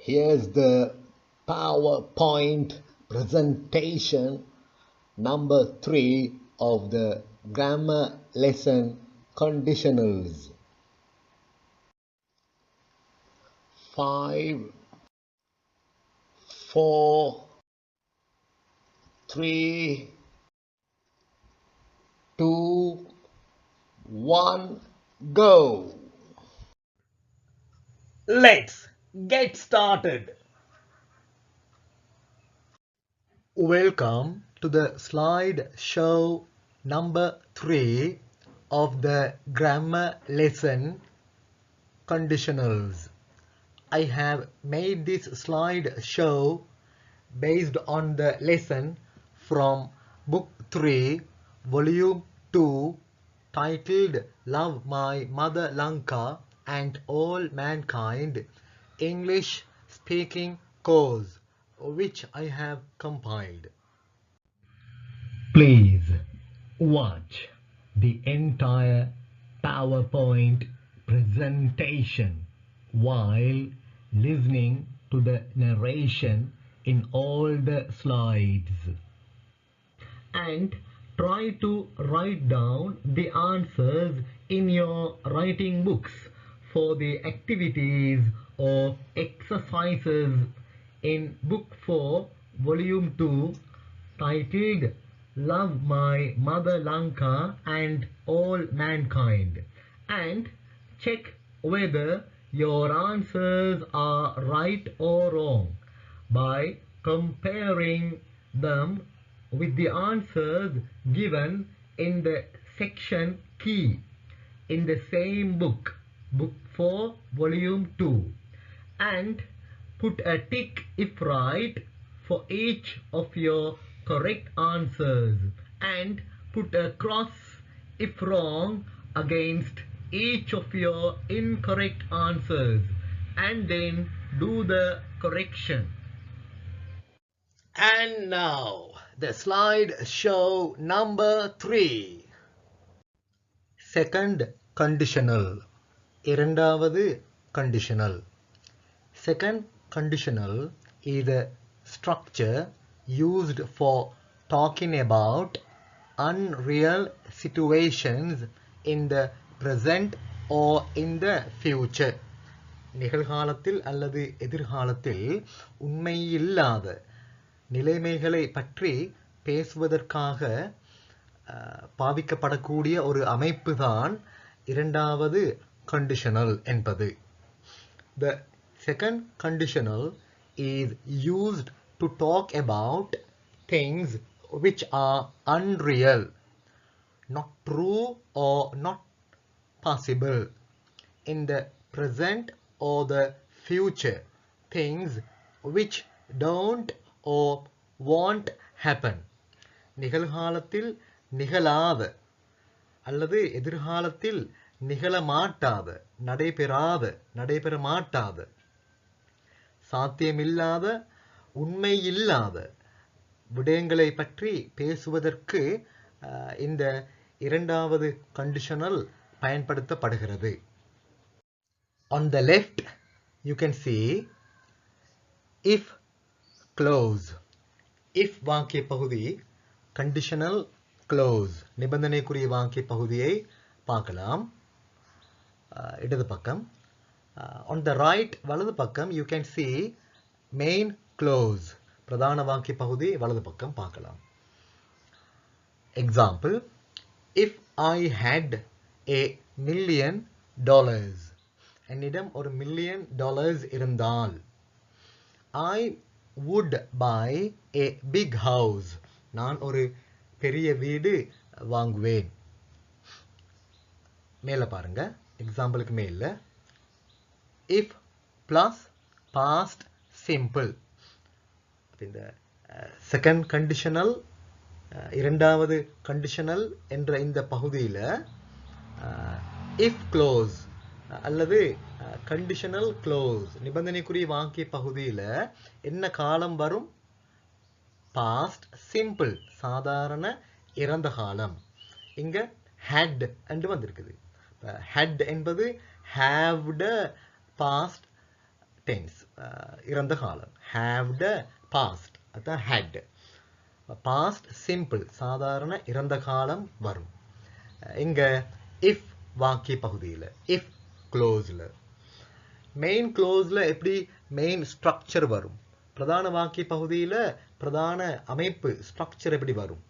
Here's the PowerPoint presentation number 3 of the grammar lesson conditionals. 5, 4, 3, 2, 1, go! Let's get started. Welcome to the slide show number 3 of the grammar lesson conditionals. I have made this slide show based on the lesson from book 3 volume 2 titled Love My Mother Lanka and All Mankind English Speaking Course, which I have compiled. Please watch the entire PowerPoint presentation while listening to the narration in all the slides. And try to write down the answers in your writing books for the activities or exercises in book 4 volume 2 titled Love My Mother Lanka and All Mankind, and check whether your answers are right or wrong by comparing them with the answers given in the section key in the same book, book 4 volume 2, and put a tick if right for each of your correct answers and put a cross if wrong against each of your incorrect answers, and then do the correction. And now the slide show number 3. Second conditional. இரண்டாவது conditional. Second conditional is a structure used for talking about unreal situations in the present or in the future. நிகழ்காலத்தில் அல்லது எதிர்காலத்தில் உண்மையில்லாத நிலைமைகளை பற்றி பேசுவதற்காக பாவிக்கப்படக்கூடிய ஒரு அமைப்பு தான் இரண்டாவது கண்டிஷனல் என்பது. The second conditional is used to talk about things which are unreal, not true or not possible in the present or the future, things which don't or won't happen. நிகழ்காலத்தில் நிகழாத அல்லது எதிர்காலத்தில் நிகழமாட்டாத, நடைபெற மாட்டாத, சாத்தியமில்லாத, உண்மையில்லாத விடயங்களை பற்றி பேசுவதற்கு இந்த இரண்டாவது கண்டிஷனல் பயன்படுத்தப்படுகிறது. On the left, you can see if clause. If வாக்கிய பகுதி conditional clause நிபந்தனைக்குரிய வாக்கிய பகுதியை பார்க்கலாம். இடது பக்கம். On the right வலது பக்கம் you can see main clause பிரதான வாக்கிய பகுதி வலது பக்கம் பார்க்கலாம். Example, if I had $1 million, என்னிடம் $1 million இருந்தால், I would buy a big house, நான் ஒரு பெரிய வீடு வாங்குவேன். மேல பாருங்க, எக்ஸாம்பிளுக்கு மேல if plus past simple. இந்த செகண்ட் கண்டிஷனல் இரண்டாவது கண்டிஷனல் என்ற இந்த பகுதியில் if clause அல்லது கண்டிஷனல் clause நிபந்தனைக்குரிய வாக்கிய பகுதியில் என்ன காலம் வரும்? past simple சாதாரண இறந்த காலம். இங்க had என்று வந்திருக்குது. had என்பது haved past tense, இறந்த காலம். have the past, அதான் had. past simple, சாதாரண இறந்த காலம் வரும். இங்க if வாக்கிய பகுதியில், if clauseல. மெயின் clauseல எப்படி மெயின் structure வரும், பிரதான வாக்கிய பகுதியில் பிரதான அமைப்பு structure எப்படி வரும்,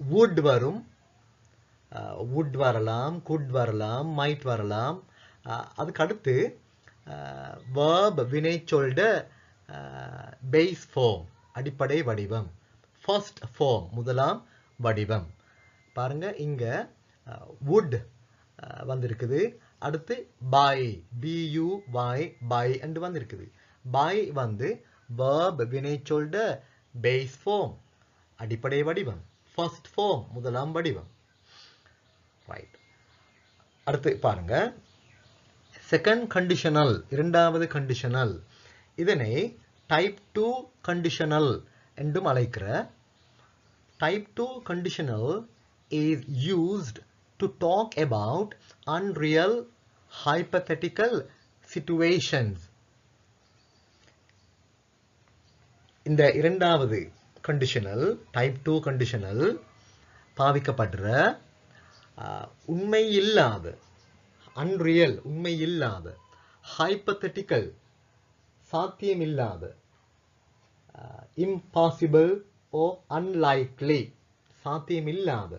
would வரும், would வரலாம், could வரலாம், might வரலாம். அதுக்கு அடுத்து verb வினைச்சொல்ட base form, அடிப்படை வடிவம், first form, முதலாம் வடிவம். பாருங்க இங்க would வந்திருக்குது, அடுத்து by, by, by என்று வந்திருக்குது. by வந்து verb வினைச்சொல்ட base form, அடிப்படை வடிவம், first form, முதலாம் வடிவம். ரைட். அடுத்து பாருங்க செகண்ட் கண்டிஷனல், இரண்டாவது கண்டிஷனல். இதனை டைப் 2 கண்டிஷனல் என்றும் அழைக்கிற. Type 2 conditional is used to talk about unreal hypothetical situations. இந்த இரண்டாவது கண்டிஷனல், டைப் 2 கண்டிஷனல் பாவிக்கப்படுற உண்மை இல்லாத, அன்ரியல் உண்மை இல்லாத, ஹைப்பத்தட்டிக்கல் சாத்தியமில்லாத, இம்பாசிபிள் ஓ அன்லைக்லி சாத்தியமில்லாத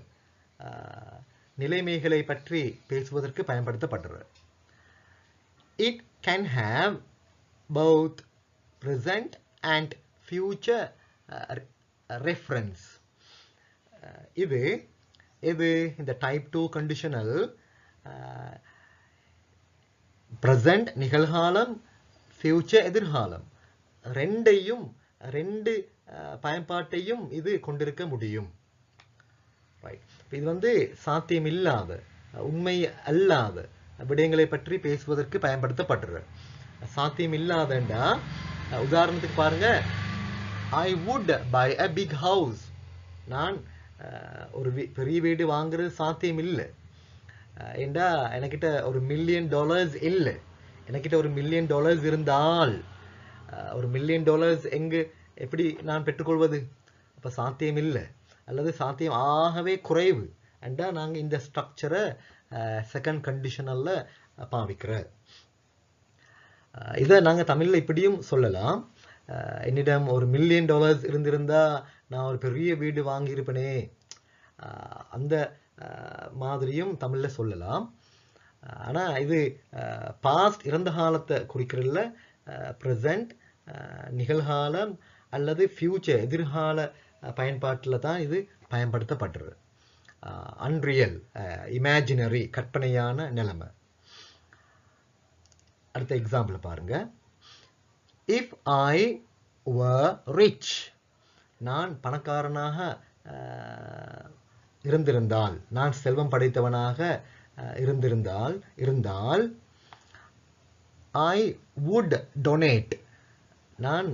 நிலைமைகளை பற்றி பேசுவதற்கு பயன்படுத்தப்படுறது. It can have both present and future reference. இது இந்த டைப் 2 கண்டிஷனல் present நிகழ்காலம், future எதிர்காலம், ரெண்டு பயன்பாட்டையும் இது கொண்டிருக்க முடியும். ரைட். இது வந்து சாத்தியமில்லாத, உண்மை அல்லாத விடயங்களை பற்றி பேசுவதற்கு பயன்படுத்தப்படுறது. சாத்தியமில்லாதண்டா உதாரணத்துக்கு பாருங்க, I would buy a big house. நான் ஒரு பெரிய வீடு வாங்குறது சாத்தியம் இல்லை. ஏண்டா எனக்கிட்ட $1 million இல்லை. எனக்கிட்ட $1 million இருந்தால் $1 million எப்படி நான் பெற்றுக்கொள்வது? அப்போ சாத்தியம் இல்லை, அல்லது சாத்தியம் ஆகவே குறைவு. அண்டா நாங்கள் இந்த ஸ்ட்ரக்சரை செகண்ட் கண்டிஷனல்ல பாவிக்கிற. இதை நாங்கள் தமிழில் இப்படியும் சொல்லலாம். என்னிடம் $1 million இருந்திருந்தா நான் ஒரு பெரிய வீடு வாங்கியிருப்பேனே, அந்த மாதிரியும் தமிழில் சொல்லலாம். ஆனால் இது பாஸ்ட் இறந்த காலத்தை குறிக்கிறதுல, ப்ரெசண்ட் நிகழ்காலம் அல்லது ஃபியூச்சர் எதிர்கால பயன்பாட்டில் தான் இது பயன்படுத்தப்படுறது. அன்ரியல், இமேஜினரி கற்பனையான நிலைமை. அடுத்த எக்ஸாம்பிள் பாருங்க. இஃப் ஐ were rich, நான் பணக்காரனாக இருந்திருந்தால், நான் செல்வம் படைத்தவனாக இருந்தால் I would donate, நான்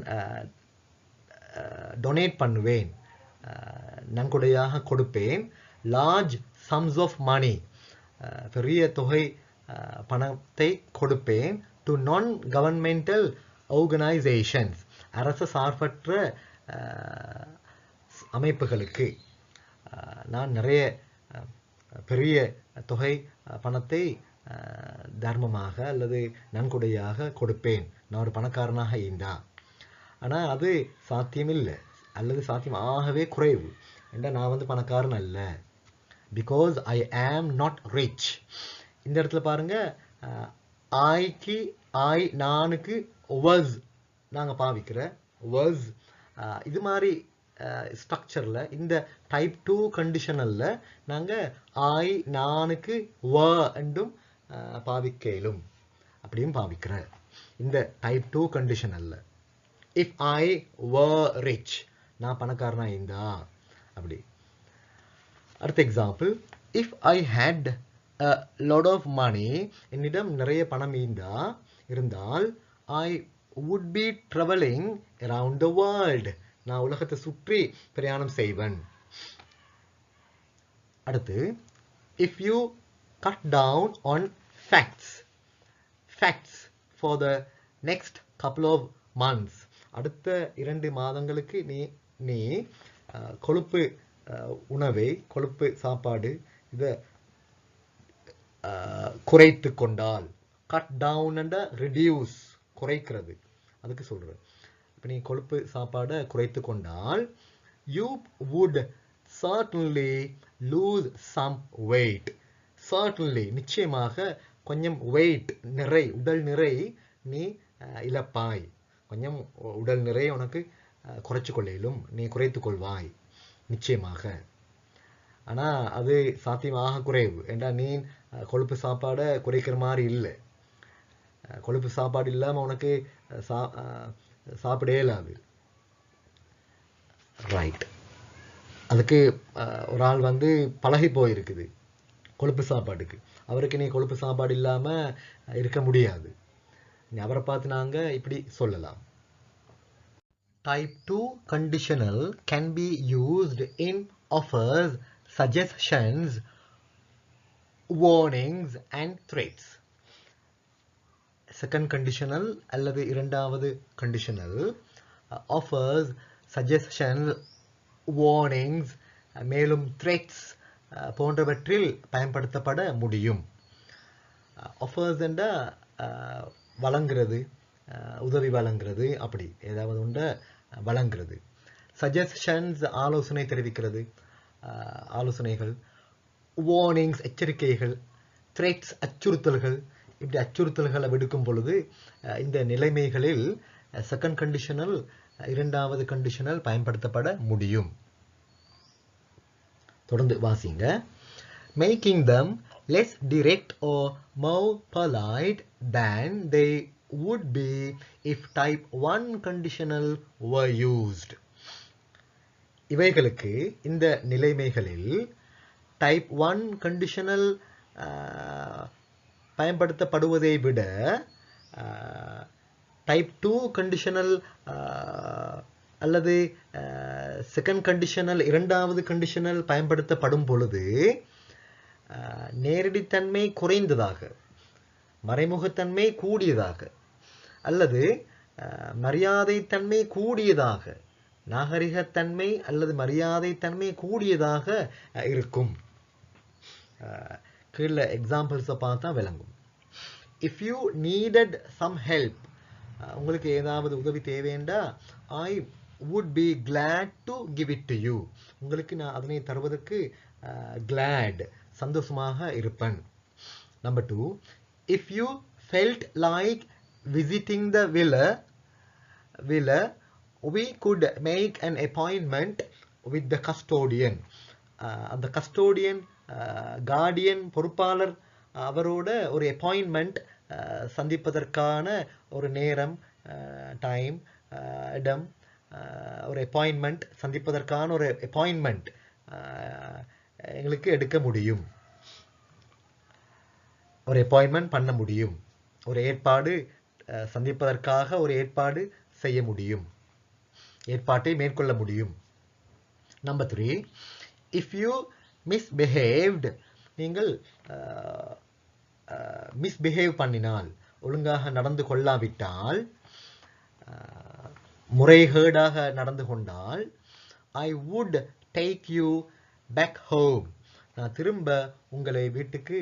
டொனேட் பண்ணுவேன், நன்கொடையாக கொடுப்பேன், large sums of money, பெரிய தொகை பணத்தை கொடுப்பேன், to non-governmental organizations, அரச சார்பற்ற அமைப்புகளுக்கு நான் நிறைய பெரிய தொகை பணத்தை தர்மமாக அல்லது நன்கொடையாக கொடுப்பேன், நான் ஒரு பணக்காரனாக இருந்தா. ஆனால் அது சாத்தியமில்லை, அல்லது சாத்தியம் ஆகவே குறைவு. ஏன்னா நான் வந்து பணக்காரன் அல்ல, because I am not rich. இந்த இடத்துல பாருங்க, நானுக்கு was நாங்கள் பாவிக்கிற was. இது மாதிரி ஸ்ட்ரக்சரில் இந்த டைப் 2 கண்டிஷனல்ல நாங்கள் நானுக்கு என்றும் பாவிக்கலும், அப்படியும் பாவிக்கிற இந்த டைப் 2 கண்டிஷனல்ல. இஃப் ஐ were rich, நான் பணக்காரனா இருந்தா அப்படி. அடுத்த example, if I had a lot of money, என்னிடம் நிறைய பணம் இருந்தால் I would be traveling around the world, நான் உலகத்தை சுற்றி பிரயாணம் செய்வேன். அடுத்து, if you cut down on facts for the next couple of months. அடுத்த 2 மாதங்களுக்கு நீ கொழுப்பு உணவை, கொழுப்பு சாப்பாடு இதை குறைத்து கொண்டால், கட் டவுன் அண்ட் ரெடியூஸ், குறைக்கிறது, அதுக்கு சொல்றேன். இப்போ நீ கொழுப்பு சாப்பாடை குறைத்து கொண்டால் you would certainly lose some weight. certainly, நிச்சயமாக கொஞ்சம் weight, நிறை, உடல் நிறை நீ இழப்பாய். கொஞ்சம் உடல் நிறை உனக்கு குறைச்சு கொள்ளையிலும் நீ குறைத்து கொள்வாய் நிச்சயமாக. ஆனா அது சாத்தியமாக குறைவு. ஏண்டா நீ கொழுப்பு சாப்பாடை குறைக்கிற மாதிரி இல்லை. கொழுப்பு சாப்பாடு இல்லாம உனக்கு சாப்பிடவே இல்லாது. ரைட். அதுக்கு ஒரு ஆள் வந்து பழகி போயிருக்குது கொழுப்பு சாப்பாட்டுக்கு. அவருக்கு நீ கொழுப்பு சாப்பாடு இல்லாம இருக்க முடியாது. அவரை பார்த்து நாங்க இப்படி சொல்லலாம். Type 2 conditional can be used in offers, suggestions, warnings and threats. Second conditional அல்லது இரண்டாவது conditional offers, suggestions, warnings மேலும் threats போன்றவற்றில் பயன்படுத்தப்பட முடியும். offers என்றா வழங்குறது, உதவி வழங்குறது, அப்படி ஏதாவது ஒன்றை வழங்குறது. suggestions ஆலோசனை தெரிவிக்கிறது, ஆலோசனைகள். warnings எச்சரிக்கைகள். threats அச்சுறுத்தல்கள். இப்படி அச்சுறுத்தல்களை விடுக்கும் பொழுது இந்த நிலைமைகளில் செகண்ட் கண்டிஷனல், இரண்டாவது கண்டிஷனல் பயன்படுத்தப்பட முடியும். தொடர்ந்து வாசிங்க. making them less direct or more polite than they would be if type 1 conditional were used. இவைகளுக்கு, இந்த நிலைமைகளில் டைப் 1 கண்டிஷனல் பயன்படுத்தப்படுவதை விட டைப் 2 கண்டிஷனல் அல்லது செகண்ட் கண்டிஷனல், இரண்டாவது கண்டிஷனல் பயன்படுத்தப்படும் பொழுது நேரடித்தன்மை குறைந்ததாக, மறைமுகத்தன்மை கூடியதாக, அல்லது மரியாதைத்தன்மை கூடியதாக, நாகரிகத்தன்மை அல்லது மரியாதைத்தன்மை கூடியதாக இருக்கும். கீழே எக்ஸாம்பிள்ஸை பார்த்தா விளங்கும். If you needed some help, உங்களுக்கு ஏதாவது உதவி தேவைண்டா, ஐ would be glad to give it to you. உங்களுக்கு நான் அதனை தருவதற்கு glad, சந்தோஷமாக இருப்பேன். Number 2, if you felt like visiting the villa, we could make an appointment with the custodian. அந்த கஸ்டோடியன், கார்டியன், பொறுப்பாளர், அவரோட ஒரு அப்பாயின்மெண்ட், சந்திப்பதற்கான ஒரு நேரம், டைம், இடம், ஒரு அப்பாயின்மெண்ட், சந்திப்பதற்கான ஒரு அப்பாயின்மெண்ட் எங்களுக்கு எடுக்க முடியும், ஒரு அப்பாயின்மெண்ட் பண்ண முடியும், ஒரு ஏற்பாடு, சந்திப்பதற்காக ஒரு ஏற்பாடு செய்ய முடியும், ஏற்பாட்டை மேற்கொள்ள முடியும். நம்பர் 3, if you misbehaved, நீங்கள் மிஸ்பிஹேவ் பண்ணினால், ஒழுங்காக நடந்து கொள்ளாவிட்டால், முறைகேடாக நடந்து கொண்டால், I would take you back home, நான் திரும்ப உங்களை வீட்டுக்கு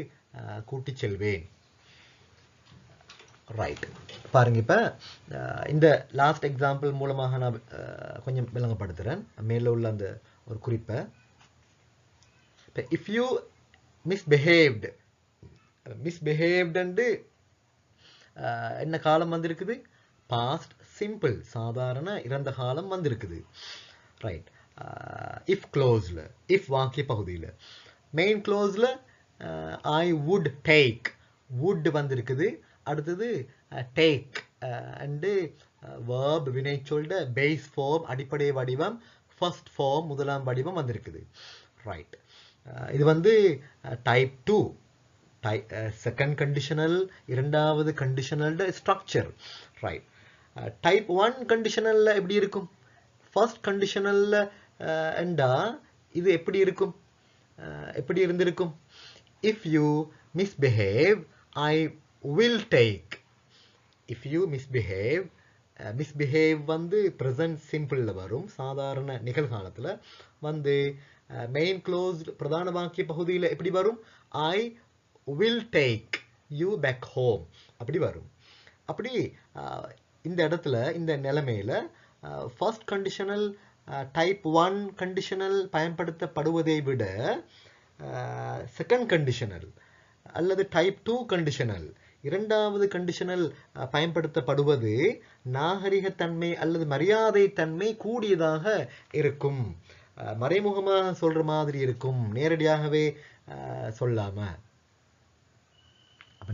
கூட்டிச் செல்வேன். ரைட். பாருங்க, இப்ப இந்த லாஸ்ட் எக்ஸாம்பிள் மூலமாக நான் கொஞ்சம் விளங்கப்படுத்துறேன் மேல உள்ள அந்த ஒரு குறிப்பை. இஃப் யூ மிஸ்பிஹேவ்டு, மிஸ்பிஹேவ்டு என்ன காலம் வந்திருக்குது? பாஸ்ட் சிம்பிள், சாதாரண இறந்த காலம் வந்திருக்குது. ரைட். இஃப் க்ளோஸ்ல, இஃப் வாக்கிய பகுதியில், மெயின் க்ளோஸ்ல ஐ வுட் டேக், வுட் வந்திருக்குது. அடுத்தது டேக் அண்டு வேர்ப், வினைச்சொல்ட பேஸ் ஃபார்ம், அடிப்படை வடிவம், ஃபர்ஸ்ட் ஃபார்ம், முதலாம் வடிவம் வந்திருக்குது. ரைட். இது வந்து டைப் 2, செகண்ட் கண்டிஷனல், இரண்டாவது கண்டிஷனல் ஸ்ட்ரக்சர். ரைட். டைப் 1 கண்டிஷனல்ல எப்படி இருக்கும்? ஃபர்ஸ்ட் கண்டிஷனல்ல என்றா இது எப்படி இருக்கும்? எப்படி இருந்திருக்கும்? If you misbehave, I will take. if you misbehave, misbehave வந்து present சிம்பிள்ல வரும். சாதாரண நிகழ்காலத்துல வந்து மெயின் க்ளோஸ்ட் பிரதான வாக்கிய பகுதியில் எப்படி வரும்? I will take you back home அப்படி வரும். அப்படி இந்த இடத்துல இந்த நிலைமையில ஃபர்ஸ்ட் கண்டிஷனல் டைப் 1 கண்டிஷனல் பயன்படுத்தப்படுவதை விட செகண்ட் கண்டிஷனல் அல்லது டைப் 2 கண்டிஷனல் இரண்டாவது கண்டிஷனல் பயன்படுத்தப்படுவது நாகரிகத்தன்மை அல்லது மரியாதை தன்மை கூடியதாக இருக்கும். மறைமுகமாக சொல்ற மாதிரி இருக்கும், நேரடியாகவே சொல்லாம.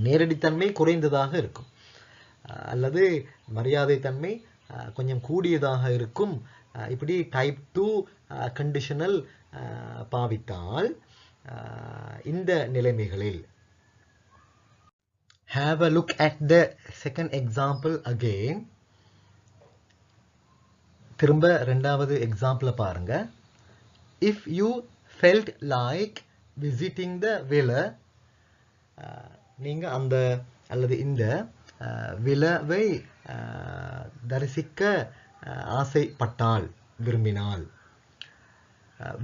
நேரடித்தன்மை குறைந்ததாக இருக்கும் அல்லது மரியாதை தன்மை கொஞ்சம் கூடியதாக இருக்கும். இப்படி டைப் 2 கண்டிஷனல் பாவித்தால் இந்த நிலைமைகளில் have a look at the second example again. திரும்ப இரண்டாவது எக்ஸாம்பிளை பாருங்க. If you felt like visiting the villa, நீங்க அந்த அல்லது இந்த விலவை தரிசிக்க ஆசைப்பட்டால், விரும்பினால்.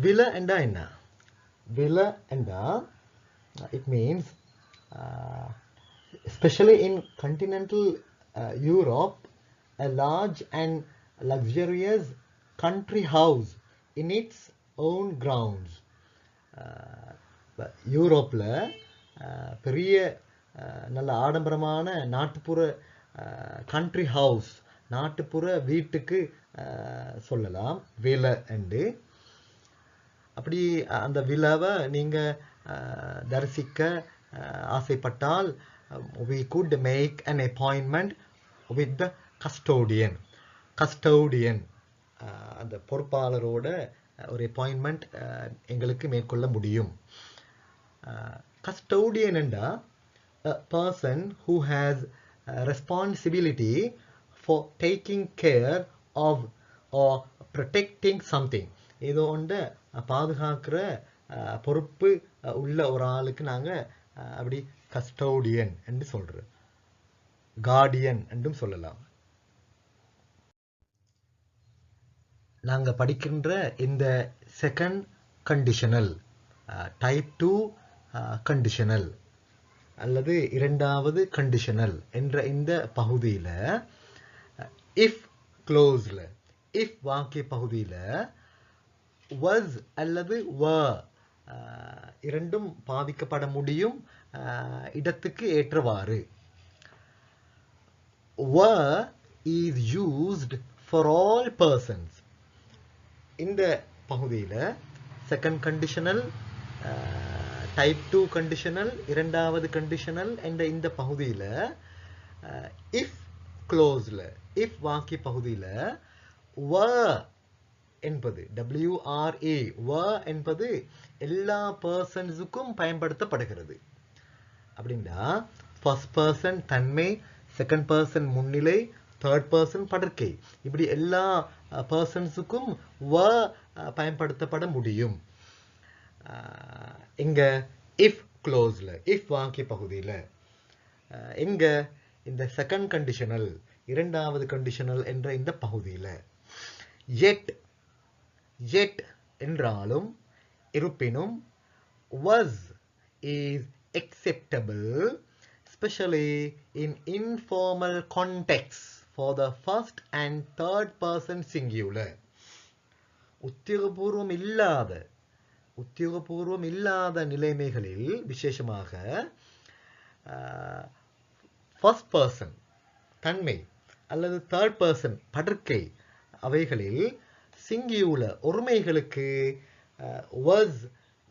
வில என்றா என்ன? வில என்றா it means especially in continental Europe, a large and luxurious country house in its own grounds. யூரோப்ல பெரிய நல்ல ஆடம்பரமான நாட்டுப்புற கண்ட்ரி ஹவுஸ், நாட்டுப்புற வீட்டுக்கு சொல்லலாம் வில என்று. அப்படி அந்த விலாவை நீங்க தரிசிக்க ஆசைப்பட்டால் we could make an appointment with the custodian. custodian அந்த பொறுப்பாளரோட ஒரு அப்பாயின்மெண்ட் எங்களுக்கு மேற்கொள்ள முடியும். custodian என்றா a person who has responsibility for taking care of or protecting something. ஏதோ ஒன்றை பாதுகாக்கிற பொறுப்பு உள்ள ஒரு ஆளுக்கு நாங்க அப்படி கஸ்டோடியன் என்று சொல்றோம். கார்டியன் என்றும் சொல்லலாம். நாங்க படிக்கின்ற இந்த செகண்ட் கண்டிஷனல் டைப் 2 கண்டிஷனல் அல்லது இரண்டாவது கண்டிஷனல் என்ற இந்த பகுதியில இஃப் க்ளோஸ்ல, இஃப் வாக்கிய பகுதியில was அல்லது were இரண்டும் பாதிக்கப்பட முடியும் இடத்துக்கு ஏற்றவாறு. were is used for all persons. இந்த பகுதியில செகண்ட் கண்டிஷனல், டைப் 2 கண்டிஷனல், இரண்டாவது கண்டிஷனல் என்ற இந்த பகுதியில இஃப் க்ளோஸ்ல, இஃப் வாக்கிய பகுதியில were என்பது WRA were என்பது எல்லா பர்சன்ஸுக்கும் பயன்படுத்தப்படுகிறது. அப்படின்னா ஃபர்ஸ்ட் பர்சன் தன்மை, செகண்ட் பர்சன் முன்னிலை, தேர்ட் பர்சன் படர்க்கை, இப்படி எல்லா பர்சன்ஸுக்கும் were பயன்படுத்தப்பட முடியும். எங்க? இஃப் க்ளோஸ்ல, இஃப் வாக்கிய பகுதியில. எங்க? இந்த செகண்ட் கண்டிஷனல், இரண்டாவது கண்டிஷனல் என்ற இந்த பகுதியில. yet என்றாலும் இருப்பினும் was is acceptable especially in informal contexts for the first and third person singular. உத்தியோகபூர்வம் இல்லாத நிலைமைகளில் விசேஷமாக ஃபர்ஸ்ட் பர்சன் தன்மை அல்லது தேர்ட் பர்சன் படர்க்கை அவைகளில் சிங்கியுலர் ஒருமைகளுக்கு was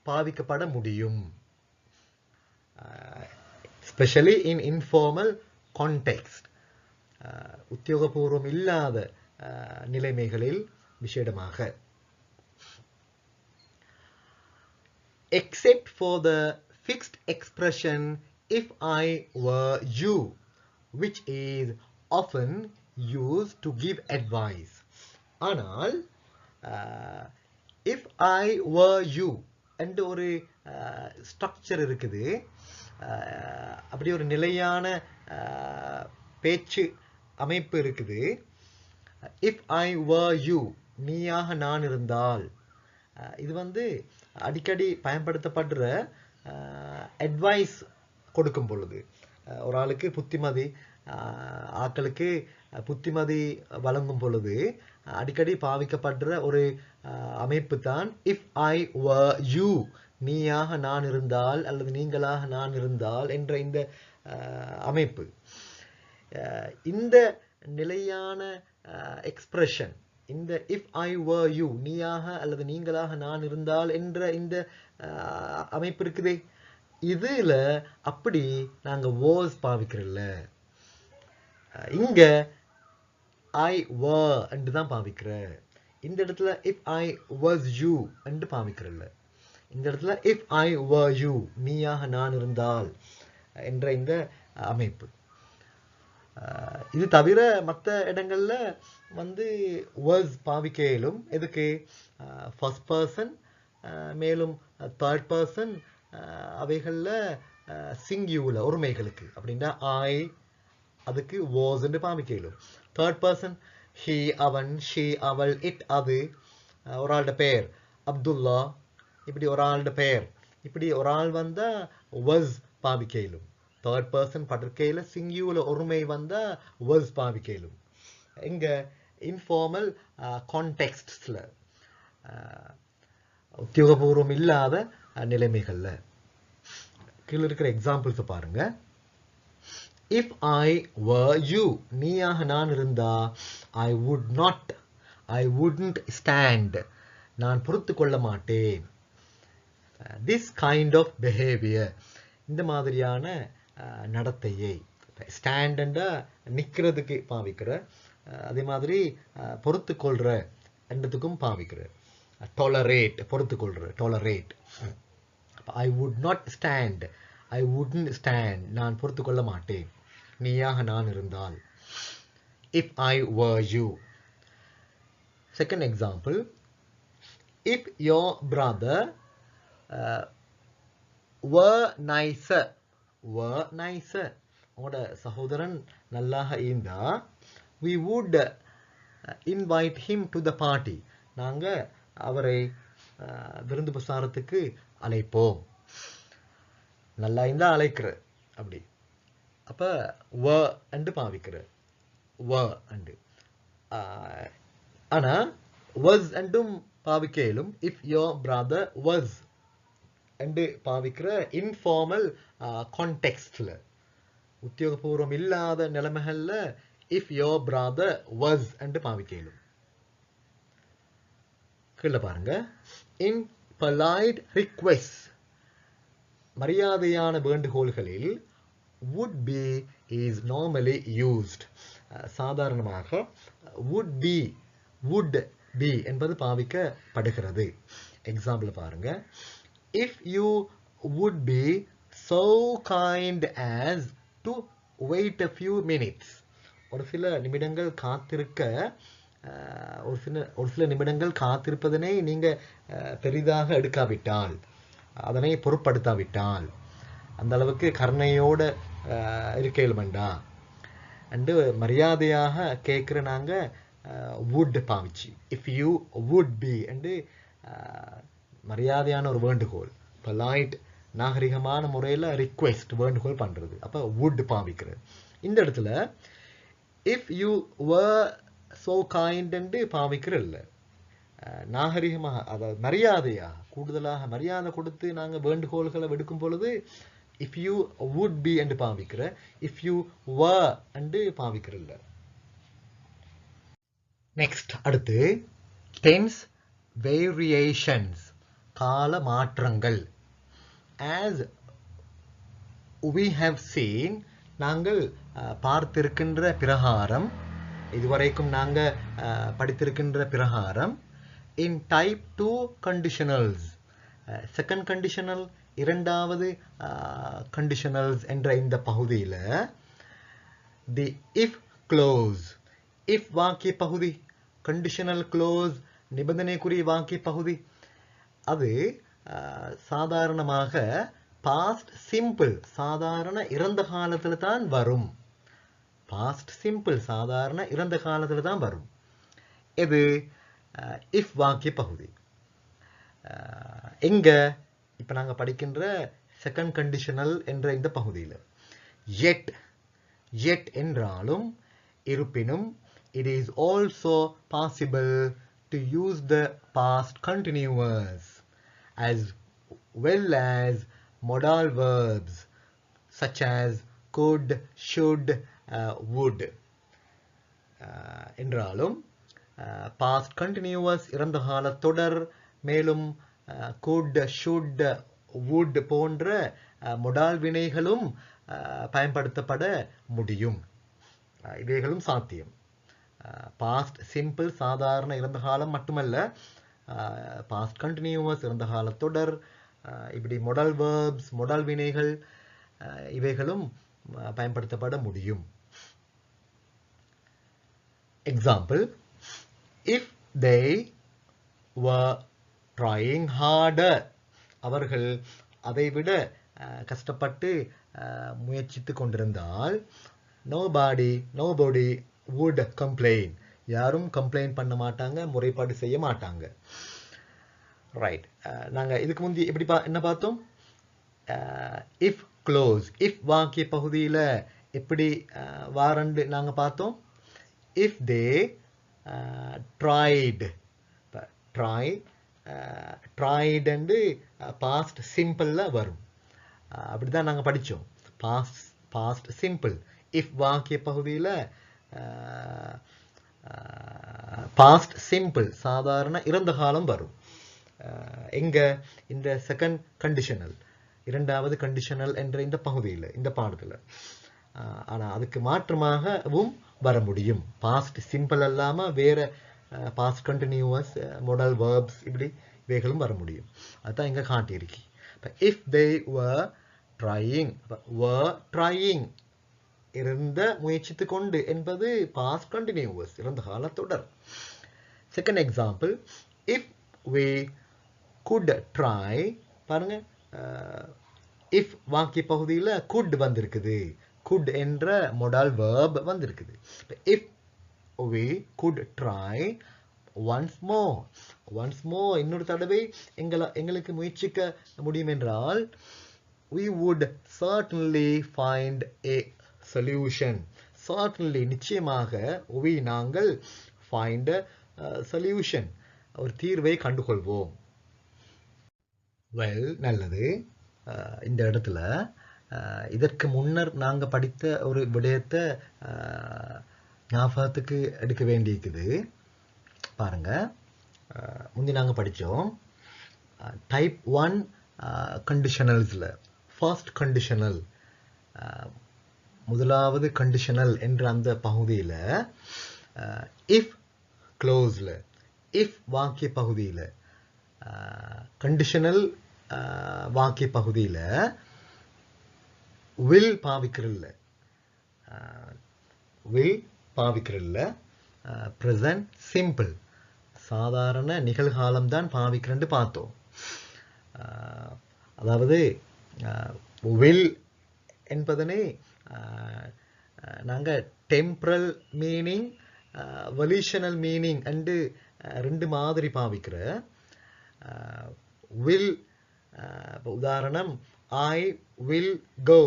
பாவிக்கப்பட முடியும். especially in informal context, உத்தியோகபூர்வம் இல்லாத நிலைமைகளில் விசேடமாக. except for the fixed expression if I were you, which is often used to give advice. ஆனால் if I were you என்ற ஒரு ஸ்ட்ரக்சர் இருக்குது. அப்படி ஒரு நிலையான பேச்சு அமைப்பு இருக்குது. if I were you, நீயாக நான் இருந்தால். இது வந்து அடிக்கடி பயன்படுத்தப்படுற அட்வைஸ் கொடுக்கும் பொழுது, ஒரு ஆளுக்கு புத்திமதி, ஆட்களுக்கு புத்திமதி வழங்கும் பொழுது அடிக்கடி பாவிக்கப்படுற ஒரு அமைப்பு தான் if I were you, நீயாக நான் இருந்தால் அல்லது நீங்களாக நான் இருந்தால் என்ற இந்த அமைப்பு. இந்த நிலையான எக்ஸ்பிரஷன், இந்த if I were you, நீயாக அல்லது நீங்களாக நான் இருந்தால் என்ற இந்த அமைப்பு இருக்குதே, இதுல அப்படி நாங்க was பாவிக்கிறோம்ல. இங்க I were என்று தான் பாவிக்கிற. இந்த இடத்துல if I was you என்று பாவிக்கிறோம்ல. இந்த இடத்துல if I were you, நீயாக நான் இருந்தால் என்ற இந்த அமைப்பு. இது தவிர மற்ற இடங்கள்ல வந்து was பாவிக்க இயலும். எதுக்கு? ஃபர்ஸ்ட் பர்சன் மேலும் தேர்ட் பர்சன் அவைகள்ல சிங்கியூலர் ஒருமைகளுக்கு அப்படின்னா I அதுக்கு was என்று பாவிக்க இயலும். தேர்ட் பர்சன் he அவன், she அவள், it அது, ஒரு ஆளோட பெயர் அப்துல்லா, இப்படி ஒரு ஆளோட பெயர், இப்படி ஒரு ஆள் வந்தா was பாவிக்க இயலும். தேர்ட் பர்சன் படுக்கையில சிங்கியூலர் ஒருமை வந்தா was பாவிக்க இயலும். இங்க இன்ஃபார்மல் கான்டெக்ஸ்ட்ஸ்ல, உத்தியோகபூர்வம் இல்லாத நிலைமைகள்ல. கீழே இருக்கிற எக்ஸாம்பிள்ஸ் பாருங்க. if I were you, நீயாக நான் இருந்தா I would not, I wouldn't stand, நான் பொறுத்து கொள்ள மாட்டேன். this kind of behavior, இந்த மாதிரியான நடத்தையை. ஸ்டாண்ட் என்றா நிக்கிறதுக்கு பாவிக்கிற, அதே மாதிரி பொறுத்து கொள்ற என்றதுக்கும் பாவிக்கிற. டாலரேட், பொறுத்து கொள்ற, tolerate. I would not stand, I wouldn't stand, நான் பொறுத்து கொள்ள மாட்டேன் நீயாக நான் இருந்தால். if I were you. Second example, if your brother were nicer, were nicer, உங்களோட சகோதரன் நல்லாக இருந்தா we would invite him to the party, நாங்க அவரை விருந்து பிரசாரத்துக்கு அழைப்போம். நல்லா இருந்தா அழைக்கிற அப்படி. அப்ப were என்று பாவிக்கிற, were என்று. ஆனா was என்றும் பாவிக்க இயலும். if your brother was என்று பாவிக்கிற இன்ஃபார்மல் கான்டெக்ஸ்ட்ல, உத்தியோகபூர்வம் இல்லாத நிலைமைகள்ல if your brother was என்று பாவிக்க இயலும். கீழே பாருங்க. in polite requests, மரியாதையான வேண்டுகோள்களில் would be is normally used. சாதாரணமாக would be என்பது பாவிக்கப்படுகிறது. எக்ஸாம்பிள் பாருங்க. if you would be so kind as to wait a few minutes, ஒரு சில நிமிடங்கள் காத்திருக்க, ஒரு சில நிமிடங்கள் காத்திருப்பதனை நீங்க பெரிதாக எடுக்காவிட்டால், அதனை பொருட்படுத்தாவிட்டால், அந்த அளவுக்கு கருணையோட இருக்கையிலுமண்டா அண்டு மரியாதையாக கேட்குற நாங்க would பாவிச்சு if you would be and மரியாதையான ஒரு வேண்டுகோள், பொலைட் நாகரிகமான முறையில் ரிக்வெஸ்ட் வேண்டுகோள் பண்றது. அப்ப would பாவிக்கிறது. இந்த இடத்துல if you were so kind என்று பாவிக்கிற இல்லை. நாகரிகமாக, அதாவது மரியாதையா கூடுதலாக மரியாதை கொடுத்து நாங்கள் வேண்டுகோள்களை விடுக்கும் பொழுது if you would be என்று பாவிக்கிற, if you were என்று பாவிக்கிற இல்லை. நெக்ஸ்ட் அடுத்து டென்ஸ் வேரியேஷன்ஸ், கால மாற்றங்கள். as we have seen, நாங்கள் பார்த்திருக்கின்ற பிரகாரம், இதுவரைக்கும் நாங்க படித்திருக்கின்ற பிரகாரம், in type 2 conditionals, second conditional, இரண்டாவது conditionals என்ற இந்த பகுதியில் the if clause, if வாக்கிய பகுதி, conditional clause நிபந்தனைக்குரிய வாக்கிய பகுதி, அது சாதாரணமாக past simple, சாதாரண இறந்த காலத்தில் தான் வரும். பாஸ்ட் சிம்பிள் சாதாரண இறந்த காலத்துல தான் வரும். இது இஃப் வாக்கிய பகுதி. எங்க இப்ப நாங்க படிக்கின்ற செகண்ட் கண்டிஷனல் என்ற இந்த பகுதியில் yet என்றாலும் இருப்பினும் it is also possible to use the past continuous as well as modal verbs such as could, should, would. என்றாலும் past continuous இறந்த கால தொடர் மேலும் could, should, would போன்ற மொடால் வினைகளும் பயன்படுத்தப்பட முடியும். இவைகளும் சாத்தியம். பாஸ்ட் சிம்பிள் சாதாரண இறந்த காலம் மட்டுமல்ல, பாஸ்ட் கண்டினியூவஸ் இறந்த கால தொடர், இப்படி மொடல் வேர்ப்ஸ் மொடல் வினைகள் இவைகளும் பயன்படுத்தப்பட முடியும். Example, if they were trying harder, அவர்கள் அதைவிட கஷ்டப்பட்டு முயற்சித்து கொண்டிருந்தால் nobody would complain, யாரும் கம்ப்ளைண்ட் பண்ண மாட்டாங்க, முறைப்பாடு செய்ய மாட்டாங்க. ரைட், நாங்க இதுக்கு முந்தி எப்படி என்ன பார்த்தோம்? இஃப் க்ளோஸ், இஃப் வாக்கிய பகுதியில் எப்படி வாரண்டு நாங்க பார்த்தோம். If they tried, tried and past சிம்பிள்ல வரும். அப்படிதான் நாங்க படிச்சோம். பாஸ்ட் சிம்பிள் இஃப் வாக்கிய பகுதியில் பாஸ்ட் சிம்பிள் சாதாரண இறந்த காலம் வரும். எங்க இந்த செகண்ட் கண்டிஷனல், இரண்டாவது கண்டிஷனல் என்ற இந்த பகுதியில் இந்த பாடத்தில். ஆனா அதுக்கு மாற்றமாகவும் வர முடியும். பாஸ்ட் சிம்பிள் அல்லாம வேற பாஸ்ட் கண்டினியூவஸ் மொடல் வேர்ப்ஸ் இப்படி இவைகளும் வர முடியும். அதுதான் இங்க காட்டியிருக்கு. இஃப் they were trying இருந்த முயற்சித்து கொண்டு என்பது பாஸ்ட் கண்டினியூவஸ் இறந்த கால தொடர். Second example, if we could try, பாருங்க இஃப் வாக்கிய பகுதியில் could வந்திருக்குது, could என்ற மொடால் verb வந்திருக்குது. If we could try once more இன்னொரு தடவை எங்களுக்கு முயற்சிக்க முடியும் என்றால் we would certainly find a solution. certainly நிச்சயமாக we நாங்கள் find a solution, ஒரு தீர்வை கண்டுகொள்வோம். well, நல்லது. இந்த இடத்துல இதற்கு முன்னர் நாங்க படித்த ஒரு விடயத்தை ஞாபகத்துக்கு எடுக்க வேண்டியிருக்குது. பாருங்க, முந்தி நாங்க படிச்சோம் டைப் 1 கண்டிஷனல்ஸ்ல ஃபர்ஸ்ட் கண்டிஷனல், முதலாவது கண்டிஷனல் என்ற அந்த பகுதியில் இஃப் க்ளோஸ்ல, இஃப் வாக்கிய பகுதியில், கண்டிஷனல் வாக்கிய பகுதியில் will பாவிக்கிறல்ல, பிரசன்ட் சிம்பிள் சாதாரண நிகழ்காலம் தான் பாவிக்கிறேன்னு பார்த்தோம். அதாவது will என்பதனை நாங்க டெம்பரல் மீனிங் வலிஷனல் மீனிங் அண்டு ரெண்டு மாதிரி பாவிக்கிற. will, உதாரணம் I will go,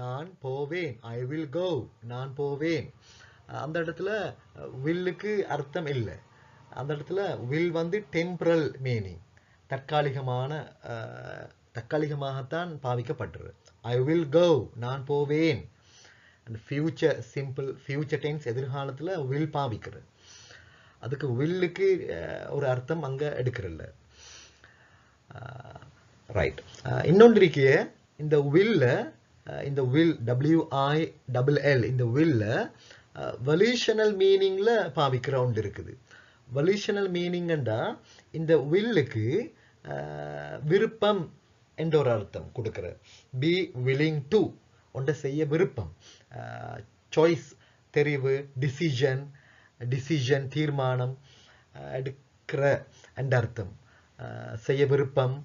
நான் போவேன். I will go, நான் போவேன். அந்த இடத்துல wilலுக்கு அர்த்தம் இல்லை. அந்த இடத்துல will வந்து டெம்பரல் மீனிங், தற்காலிகமாகத்தான் பாவிக்கப்பட்டது. I will go, நான் போவேன். ஃபியூச்சர் சிம்பிள், ஃபியூச்சர் டென்ஸ் எதிர்காலத்தில் will பாவிக்கிறது. அதுக்கு wilலுக்கு ஒரு அர்த்தம் அங்க எடுக்கிறல்ல. ரைட், இன்னொன்று இருக்கிய இந்த will, இந்த will WILL, இந்த will வலிஷனல் மீனிங்ல பாவிக்கிற ஒன்று இருக்குது. வலிஷனல் மீனிங்டா இந்த wilலுக்கு விருப்பம் என்ற ஒரு அர்த்தம் கொடுக்கிற. பி வில்லிங் டு, ஒன்றை செய்ய விருப்பம், சாய்ஸ் தெரிவு, டிசிஷன் தீர்மானம் எடுக்கிற என்ற அர்த்தம். செய்ய விருப்பம்,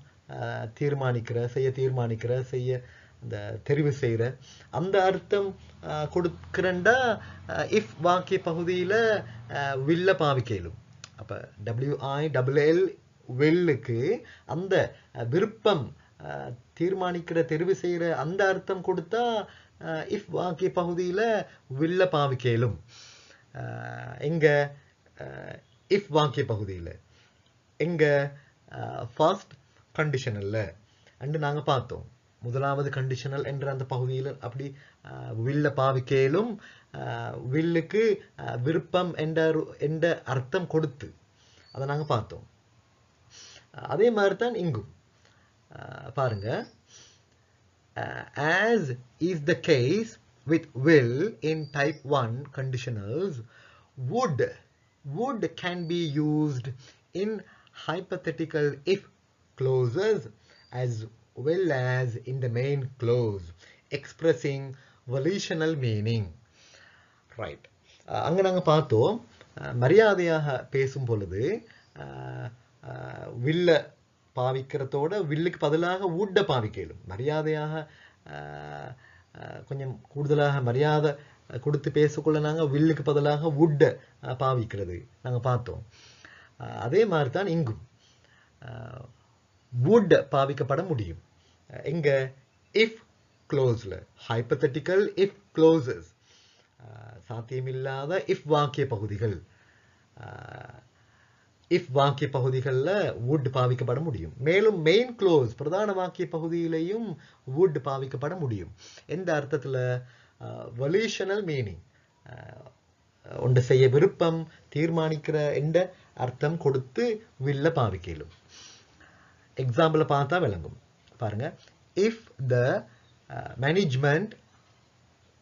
செய்ய தீர்மானிக்கிற, செய்ய இந்த தெரிவு செய்கிற அந்த அர்த்தம் கொடுக்குறண்டா இஃப் வாக்கிய பகுதியில் வில்ல பாவிக்கலும். அப்போ WILL வில்லுக்கு அந்த விருப்பம் தீர்மானிக்கிற தெரிவு செய்கிற அந்த அர்த்தம் கொடுத்தா இஃப் வாக்கிய பகுதியில் வில்ல பாவிக்கலும். எங்க இஃப் வாக்கிய பகுதியில் எங்க ஃபர்ஸ்ட் கண்டிஷனல்ல அண்டு நாங்கள் பார்த்தோம். முதலாவது கண்டிஷனல் என்ற அந்த பகுதியில் அப்படி வில்ல பாவிக்கலும் வில்லுக்கு விருப்பம் என்ற அர்த்தம் கொடுத்து அதை நாங்கள் பார்த்தோம். அதே மாதிரி தான் இங்கும் பாருங்க. As is the case with will in type 1 conditionals, would can be used in hypothetical if clauses as well as in the main clause expressing volitional meaning. Right. அங்க நாங்க பார்த்தோம் மரியாதையாக பேசும் பொழுது வில்ல பாவிக்கிறதோட வில்லுக்கு பதிலாக would பாவிக்கலும். மரியாதையாக கொஞ்சம் கூடுதலாக மரியாதை கொடுத்து பேசக்குள்ள நாங்கள் வில்லுக்கு பதிலாக would பாவிக்கிறது நாங்கள் பார்த்தோம். அதே மாதிரி தான் இங்கும் would பாவிக்கப்பட முடியும். எங்க இஃப் க்ளோஸ்ல ஹைப்போதெட்டிக்கல் இஃப் க்ளோசஸ் சாத்தியமில்லாத இஃப் வாக்கிய பகுதிகள் இஃப் வாக்கிய பகுதிகளில் would பாவிக்கப்பட முடியும். மேலும் மெயின் க்ளோஸ் பிரதான வாக்கிய பகுதியிலையும் would பாவிக்கப்பட முடியும். எந்த அர்த்தத்தில் வொலிஷனல் மீனிங் ஒன்று செய்ய விருப்பம் தீர்மானிக்கிற என்ற அர்த்தம் கொடுத்து வில்ல பாவிக்கலும். எக்ஸாம்பிளை பார்த்தா விளங்கும் பாருங்க. If the management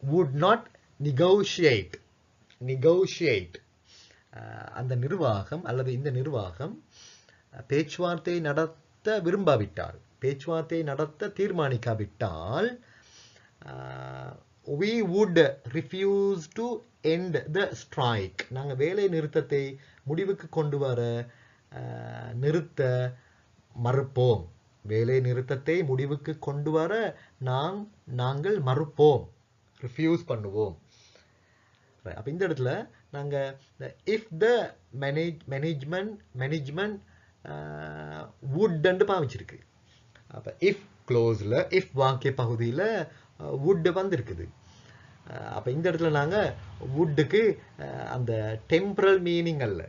would not negotiate அந்த நிர்வாகம் அல்லது இந்த நிர்வாகம் பேச்சுவார்த்தை நடத்த விரும்பாவிட்டால் பேச்சுவார்த்தை நடத்த தீர்மானிக்காவிட்டால் we would refuse to end the strike. நாங்கள் வேலை நிறுத்தத்தை முடிவுக்கு கொண்டு வர நிறுத்த மறுப்போம். வேலை நிறுத்தத்தை முடிவுக்கு கொண்டு வர நாங்கள் மறுப்போம், ரிஃப்யூஸ் பண்ணுவோம். அப்போ இந்த இடத்துல நாங்கள் இஃப் த மேனேஜ்மெண்ட் வுட் பாவிச்சிருக்கு. அப்போ இஃப் க்ளோஸில் இஃப் வாக்கிய பகுதியில் வுட் வந்திருக்குது. அப்போ இந்த இடத்துல நாங்கள் வுட்டுக்கு அந்த டெம்பரல் மீனிங் அல்ல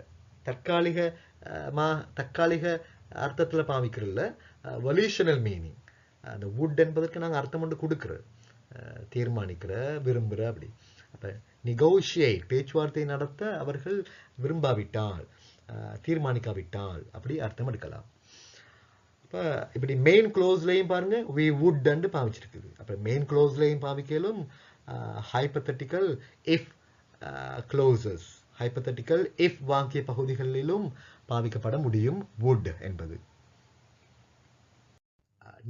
தற்காலிக அர்த்தத்தில் பாவிக்கிறதில்ல வொலிஷனல் மீனிங். அந்த வுட் என்பதற்கு நாங்கள் அர்த்தம் கொண்டு கொடுக்குற தீர்மானிக்கிற விரும்புகிற அப்படி. அப்போ நெகோஷியேட் பேச்சுவார்த்தை நடத்த அவர்கள் விரும்பாவிட்டால் தீர்மானிக்காவிட்டால் அப்படி அர்த்தம் எடுக்கலாம். அப்போ இப்படி மெயின் க்ளோஸ்லையும் பாருங்க we would பாவிச்சிருக்குது. அப்போ மெயின் க்ளோஸ்லையும் பாவிக்கலும் hypothetical if clauses hypothetical if வாக்கிய பகுதிகளிலும் பாவிக்கப்பட முடியும் would என்பது.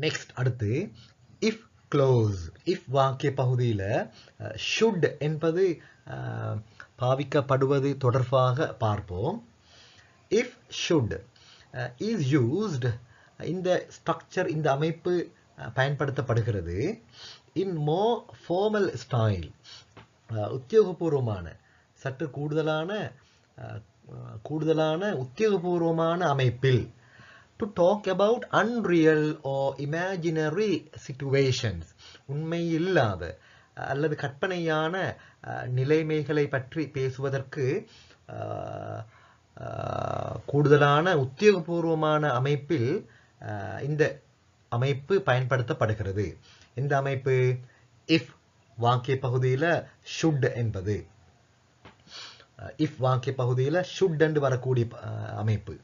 நெக்ஸ்ட் அடுத்து இஃப் க்ளோஸ் இஃப் வாக்கிய பகுதியில் ஷுட் என்பது பாவிக்கப்படுவது தொடர்பாக பார்ப்போம். இஃப் ஷுட் இஸ் யூஸ்ட் இந்த ஸ்ட்ரக்சர் இந்த அமைப்பு பயன்படுத்தப்படுகிறது இன் மோர் ஃபார்மல் ஸ்டைல் உத்தியோகபூர்வமான சற்று கூடுதலான உத்தியோகபூர்வமான அமைப்பில் to talk about unreal or imaginary situations உண்மையில்லாத அல்லது கற்பனையான நிலைமைகளை பற்றி பேசுவதற்கு கூடுதலான உத்தியோகபூர்வமான அமைப்பில் இந்த அமைப்பு பயன்படுத்தப்படுகிறது. இந்த அமைப்பு இஃப் வாக்கிய பகுதியில் ஷுட் என்பது இஃப் வாக்கிய பகுதியில் ஷுட் என்று வரக்கூடிய அமைப்பு.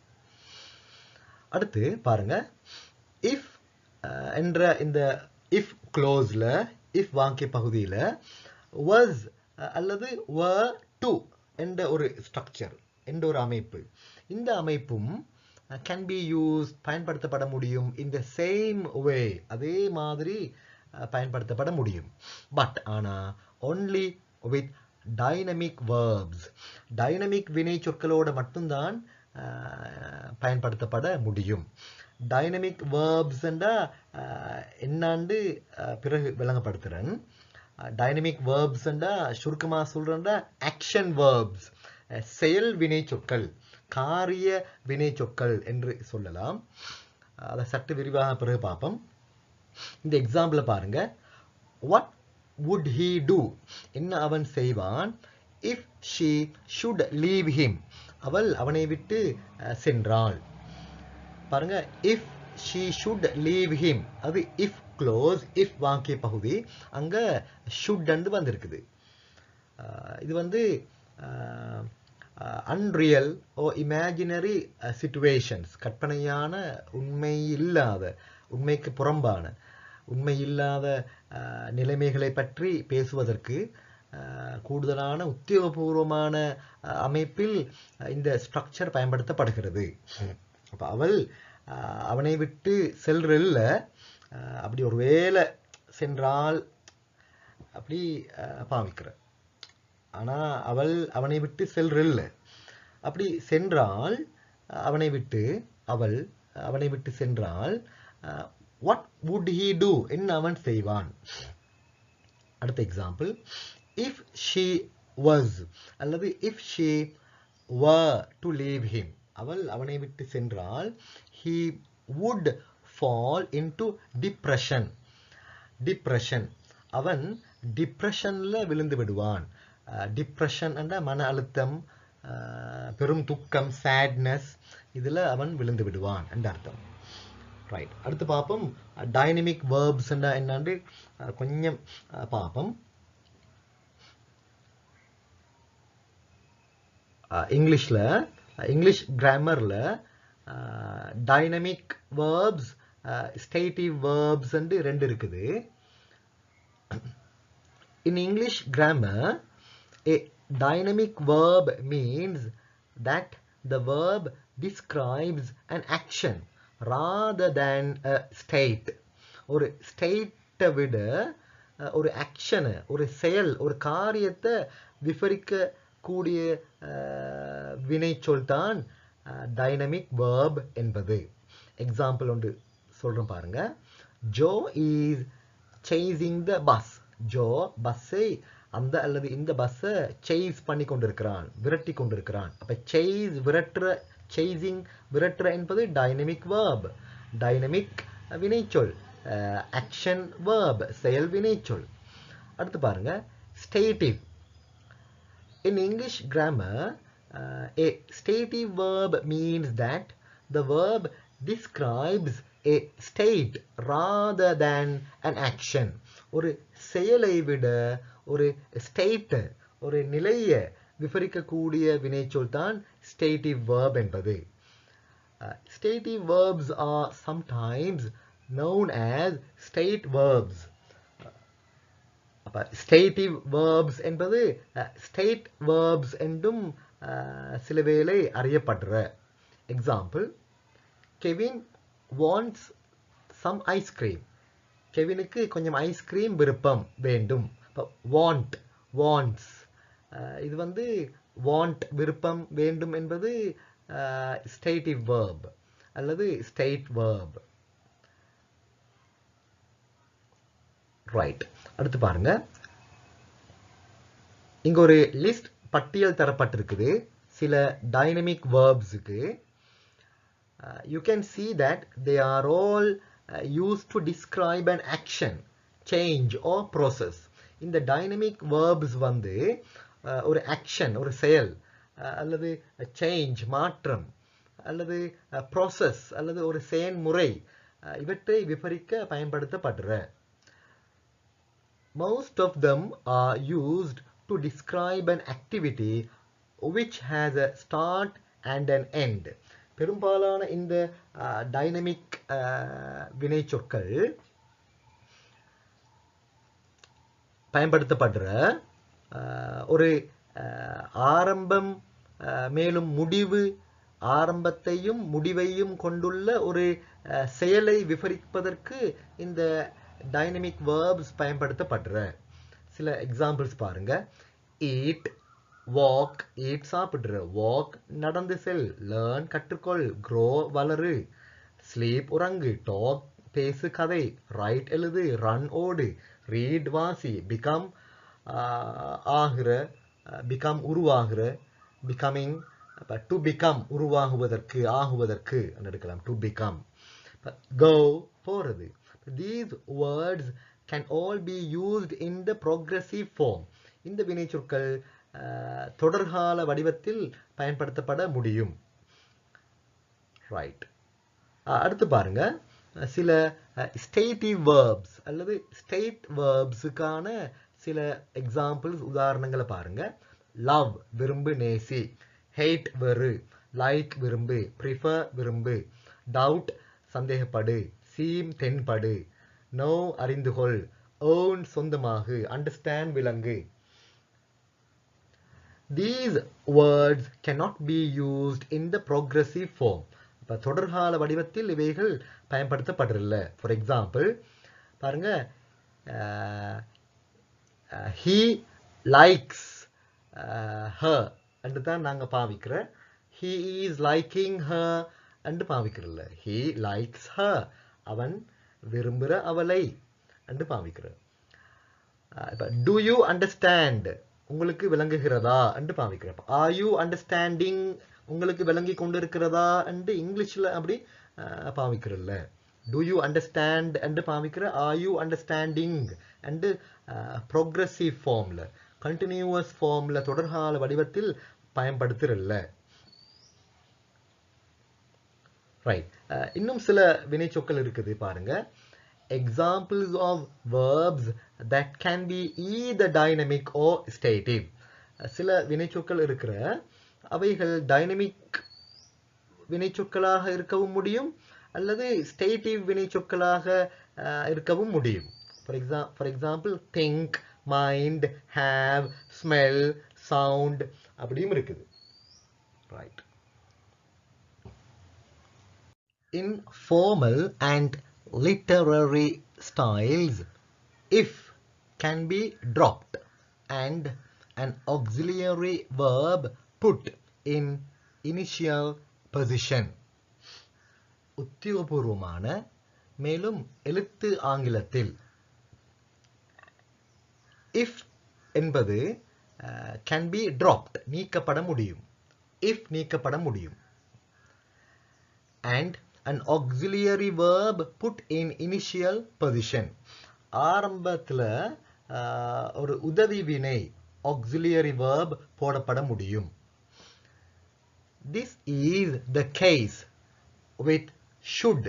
அடுத்து பாருங்க இஃப் என்ற இந்த இஃப் க்ளோஸ்ல இஃப் வாக்கிய பகுதியில் was அல்லது were to என்ற ஒரு ஸ்ட்ரக்சர் என்ற ஒரு அமைப்பு. இந்த அமைப்பும் can be used பயன்படுத்தப்பட முடியும் in the same way அதே மாதிரி பயன்படுத்தப்பட முடியும். பட் ஆனால் only with dynamic verbs dynamic வினை சொற்களோட மட்டும்தான் பயன்படுத்தப்பட முடியும். டைனமிக் வேர்ப்ஸ்ண்டா என்னாண்டு பிறகு விளங்கப்படுத்துகிறேன். டைனமிக் வேர்ப்ஸ்ண்டா சுருக்கமாக சொல்கிறேன்டா ஆக்ஷன் வேர்ப்ஸ், செயல் வினை சொற்கள், காரிய வினை சொற்கள் என்று சொல்லலாம். அதை சற்று விரிவாக பிறகு பார்ப்போம். இந்த எக்ஸாம்பிளை பாருங்க. What would he do? என்ன அவன் செய்வான்? If she should leave him. அவள் அவனை விட்டு சென்றாள். பாருங்க, if she should leave him, அது if clause, if வாக்கிய பகுதி, அங்க should அண்டு வந்திருக்குது. இது வந்து unreal or imaginary situations, கற்பனையான உண்மை இல்லாத, உண்மைக்கு புறம்பான, உண்மை இல்லாத நிலைமைகளை பற்றி பேசுவதற்கு கூடுதலான உத்தியோகபூர்வமான அமைப்பில் இந்த ஸ்ட்ரக்சர் பயன்படுத்தப்படுகிறது. அப்போ அவள் அவனை விட்டு செல்றல்ல, அப்படி ஒரு வேளை சென்றால் அப்படி பாவிக்கிற, ஆனால் அவள் அவனை விட்டு செல்றல்ல, அப்படி சென்றால் அவனை விட்டு, அவள் அவனை விட்டு சென்றால் what would he do? என்ன அவன் செய்வான்? அடுத்த எக்ஸாம்பிள், if she was அல்லது if she were to leave him, அவள் அவனை விட்டு சென்றால் he would fall into depression. Depression, அவன் டிப்ரெஷன்ல விழுந்து விடுவான். டிப்ரெஷன் என்ற மன அழுத்தம், பெரும் துக்கம், சேட்னஸ், இதில் அவன் விழுந்து விடுவான் என்ற அர்த்தம். ரைட், அடுத்து பார்ப்போம் டைனமிக் வேர்ப்ஸ் என்னன்னு கொஞ்சம் பார்ப்போம். இங்கிலீஷில், இங்கிலீஷ் கிராமரில் டைனமிக் வேர்ப்ஸ், ஸ்டேட்டிவ் வேர்ப்ஸ் ரெண்டு இருக்குது. In English grammar, a dynamic verb means that the verb describes an action rather than a state. ஒரு ஸ்டேட்டை விட ஒரு ஆக்ஷனை, ஒரு செயல், ஒரு காரியத்தை விவரிக்க கூடிய வினைச்சொல் தான் டைனமிக் வேர்ப் என்பது. எக்ஸாம்பிள் ஒன்று சொல்றேன் பாருங்க. Joe is chasing the bus. Joe பஸ்ஸை, அந்த அல்லது இந்த பஸ்ஸை சேஸ் பண்ணி கொண்டிருக்கிறான், விரட்டி கொண்டிருக்கிறான். அப்ப சேஸ், விரட்டுற, சேசிங், விரட்டுற என்பது டைனமிக் வேர்ப், டைனமிக் வினைச்சொல், ஆக்ஷன் வேர்ப், செயல் வினைச்சொல். அடுத்து பாருங்க ஸ்டேட்டிவ். In English grammar, a stative verb means that the verb describes a state rather than an action. ஒரு செயலை விட ஒரு ஸ்டேட், ஒரு நிலையை விவரிக்கக்கூடிய வினைச்சொல் தான் ஸ்டேட்டிவ் வேர்ப் என்பது. Stative verbs are sometimes known as state verbs. Stative verbs என்பது ஸ்டேட் வேர்ப்ஸ் என்றும் சில வேளை அறியப்படுற. Example, Kevin wants some ice cream. கெவினுக்கு கொஞ்சம் ஐஸ்கிரீம் விருப்பம், வேண்டும். இப்போ வாண்ட், வாண்ட்ஸ், இது வந்து வாண்ட், விருப்பம், வேண்டும் என்பது ஸ்டேட்டிவ் வேர்ப் அல்லது ஸ்டேட் வேர்ப். ரைட், அடுத்து பாருங்க. இங்க ஒரு லிஸ்ட், பட்டியல் தரப்பட்டிருக்குது சில dynamic வேர்ப்ஸுக்கு. You can see that they are all used to describe an action, change or process. இந்த டைனமிக் வேர்ப்ஸ் வந்து ஒரு ஆக்ஷன், ஒரு செயல், அல்லது சேஞ்ச், மாற்றம், அல்லது ப்ராசஸ், அல்லது ஒரு செயல்முறை, இவற்றை விவரிக்க பயன்படுத்தப்படுற. Most of them are used to describe an activity which has a start and an end. பெரும்பாலான இந்த டைனமிக் வினைச்சொற்கள் பயன்படுத்தப்படுற ஒரு ஆரம்பம் மேலும் முடிவு, ஆரம்பத்தையும் முடிவையும் கொண்டுள்ள ஒரு செயலை விவரிப்பதற்கு இந்த டைனமிக் வேர்ப்ஸ் பயன்படுத்தப்படுற. சில எக்ஸாம்பிள்ஸ் பாருங்க. eat, வாக் ஈட் சாப்பிடுற, வாக் நடந்து செல், லேர்ன் கற்றுக்கொள், க்ரோ வளரு, ஸ்லீப் உறங்கு, டாக் பேசு கதை, ரைட் எழுது, ரன் ஓடு, ரீட் வாசி, பிகம் ஆகிற, பிகம் உருவாகிற, பிகமிங் டு பிகம் உருவாகுவதற்கு ஆகுவதற்கு எடுக்கலாம் டு பிகம், கோ போறது. These words can all be used in the progressive form. இந்த வினைச்சொற்கள் தொடர்கால வடிவத்தில் பயன்படுத்தப்பட முடியும். ரைட். அடுத்து பாருங்க, சில ஸ்டேட்டிவ் வேர்ப்ஸ் அல்லது ஸ்டேட் வேர்ப்ஸுக்கான சில எக்ஸாம்பிள்ஸ் உதாரணங்களை பாருங்க. லவ் விரும்பு நேசி, ஹேட் வெறு, லைக் விரும்பு, ப்ரிஃபர் விரும்பு, டவுட் சந்தேகப்படு, சீம் தென்படு, நோ அறிந்துகொள், ஓன் சொந்தமாகு, அண்டர்ஸ்டாண்ட் விளங்கு. These words cannot be used in the progressive form. இப்போ தொடர்கால வடிவத்தில் இவைகள் பயன்படுத்தப்படல. ஃபார் எக்ஸாம்பிள் பாருங்க, he likes her என்று தான் நாங்கள் பாவிக்கிற. he is liking her என்று பாவிக்கிறல்ல. he likes her, அவன் விரும்புகிற அவளை என்று பாவிக்கிற. do you understand, உங்களுக்கு விளங்குகிறதா என்று பாவிக்கிற. are you understanding, உங்களுக்கு விளங்கி கொண்டிருக்கிறதா என்று இங்கிலீஷில் அப்படி பாவிக்கிறல்ல. do you understand என்று பாவிக்கிற. are you understanding என்று progressive formல, continuous formல, தொடர்கால வடிவத்தில் பயன்படுத்துறல்ல. ரைட். இன்னும் சில வினைச்சொற்கள் இருக்குது பாருங்க. Examples of verbs that can be either dynamic or stative. சில வினைச்சொற்கள் இருக்கிற அவைகள் டைனமிக் வினைச்சொற்களாக இருக்கவும் முடியும் அல்லது ஸ்டேட்டிவ் வினைச்சொற்களாக இருக்கவும் முடியும். For example think, mind, have, smell, sound அப்படியும் இருக்குது. Right. In formal and literary styles, if can be dropped and an auxiliary verb put in initial position. உத்தியோகபூர்வமான மேலும் எழுத்து ஆங்கிலத்தில் if என்பது can be dropped நீக்கப்பட முடியும். if நீக்கப்பட முடியும். and an auxiliary verb put in initial position. ஆரம்பத்தில் ஒரு உதவி வினை auxiliary verb போடப்பட முடியும். This is the case with should.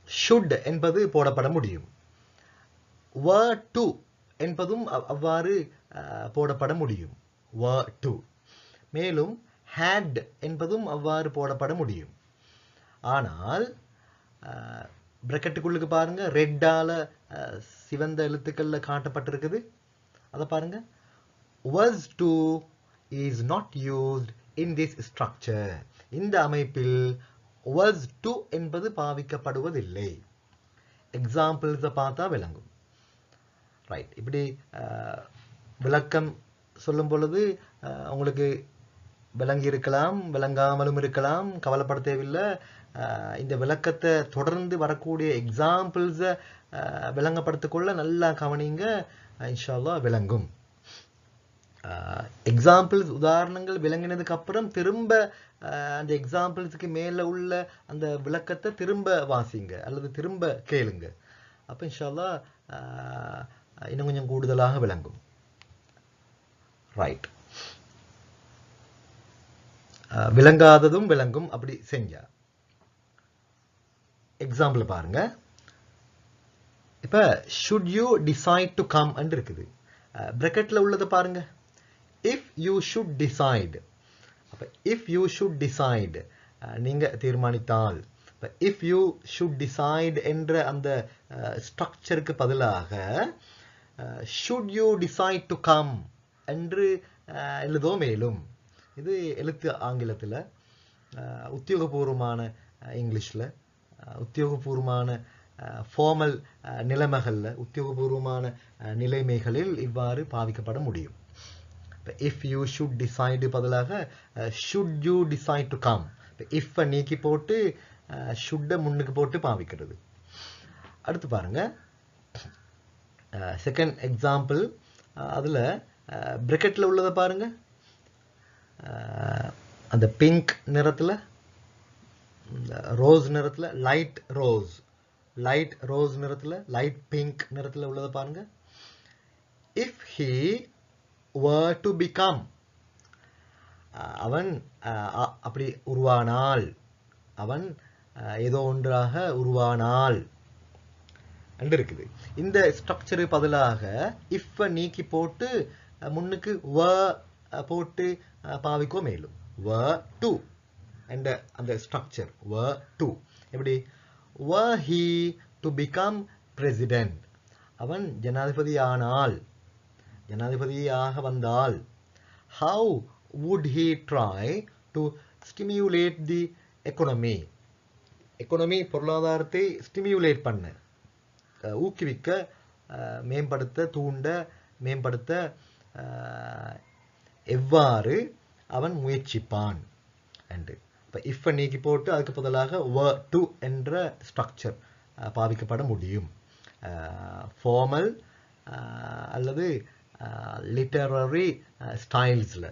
should என்பது போடப்பட முடியும். were to என்பதும் அவ்வாறு போடப்பட முடியும். were to. மேலும் had என்பதும் அவ்வாறு போடப்பட முடியும். ஆனால் பிரக்கெட்டுக்குள்ளுக்கு பாருங்க, ரெட்டால சிவந்த எழுத்துக்கள்ல காட்டப்பட்டிருக்குது. அதை பாருங்க. was to is not used in this structure. இந்த அமைப்பில் was to என்பது பாவிக்கப்படுவதில்லை. எக்ஸாம்பிள்ஸை பார்த்தா விளங்கும். ரைட். இப்படி விளக்கம் சொல்லும் பொழுது உங்களுக்கு விளங்கி இருக்கலாம், விளங்காமலும் இருக்கலாம், கவலைப்பட தேவையில்லை. இந்த விளக்கத்தை தொடர்ந்து வரக்கூடிய எக்ஸாம்பிள்ஸை விளங்கப்படுத்திக்கொள்ள நல்லா கவனிங்க, இன்ஷா அல்லாஹ் விளங்கும். எக்ஸாம்பிள்ஸ் உதாரணங்கள் விளங்கினதுக்கு அப்புறம் திரும்ப அந்த எக்ஸாம்பிள்ஸுக்கு மேலே உள்ள அந்த விளக்கத்தை திரும்ப வாசிங்க அல்லது திரும்ப கேளுங்க. அப்போ இன்ஷா அல்லாஹ் இன்னும் கொஞ்சம் கூடுதலாக விளங்கும். ரைட். விளங்காததும் விளங்கும் அப்படி செஞ்சா. எக்ஸாம்பிள் பாருங்க. இப்ப should you decide to come and இருக்குது. பிராக்கெட்ல உள்ளது பாருங்க. if you should decide. அப்ப if you should decide நீங்க தீர்மானித்தால். if you should decide என்ற அந்த ஸ்ட்ரக்சருக்கு பதிலாக should you decide to come என்று எழுதோ மேலும். இது எழுத்து ஆங்கிலத்தில், உத்தியோகபூர்வமான இங்கிலீஷில், உத்தியோகபூர்வமான ஃபார்மல் நிலைமைகளில், உத்தியோகபூர்வமான நிலைமைகளில் இவ்வாறு பாவிக்கப்பட முடியும். if you should decide பதிலாக should you decide to come. if நீக்கி போட்டு should முன்னுக்கு போட்டு பாவிக்கிறது. அடுத்து பாருங்க செகண்ட் எக்ஸாம்பிள். அதில் பிரெக்கெட்டில் உள்ளதை பாருங்க. அந்த பிங்க் நிறத்தில் ரோஸ் நிறத்தில் லைட் ரோஸ் நிறத்தில் லைட் பிங்க் நிறத்தில் உள்ளதை பாருங்க. if he were to become, அவன் அப்படி உருவானால், அவன் ஏதோ ஒன்றாக உருவானால் என்று இருக்குது. இந்த ஸ்ட்ரக்சரு பதிலாக if நீக்கி போட்டு முன்னுக்கு were போட்டு பாவிக்கோ மேலும் were to என்ற அந்த ஸ்ட்ரக்சர் were to. எப்படி were he to become president, அவன் ஜனாதிபதியானால், ஜனாதிபதியாக வந்தால், how would he try to stimulate the economy, economy பொருளாதாரத்தை ஸ்டிமுலேட் பண்ண, ஊக்குவிக்க, மேம்படுத்த, தூண்ட, மேம்படுத்த எவ்வாறு அவன் முயற்சிப்பான் என்று. இப்போ if நீக்கி போட்டு அதுக்கு பதிலாக were to என்ற ஸ்ட்ரக்சர் பாவிக்கப்பட முடியும். ஃபார்மல் அல்லது லிட்டரரி ஸ்டைல்ஸில்,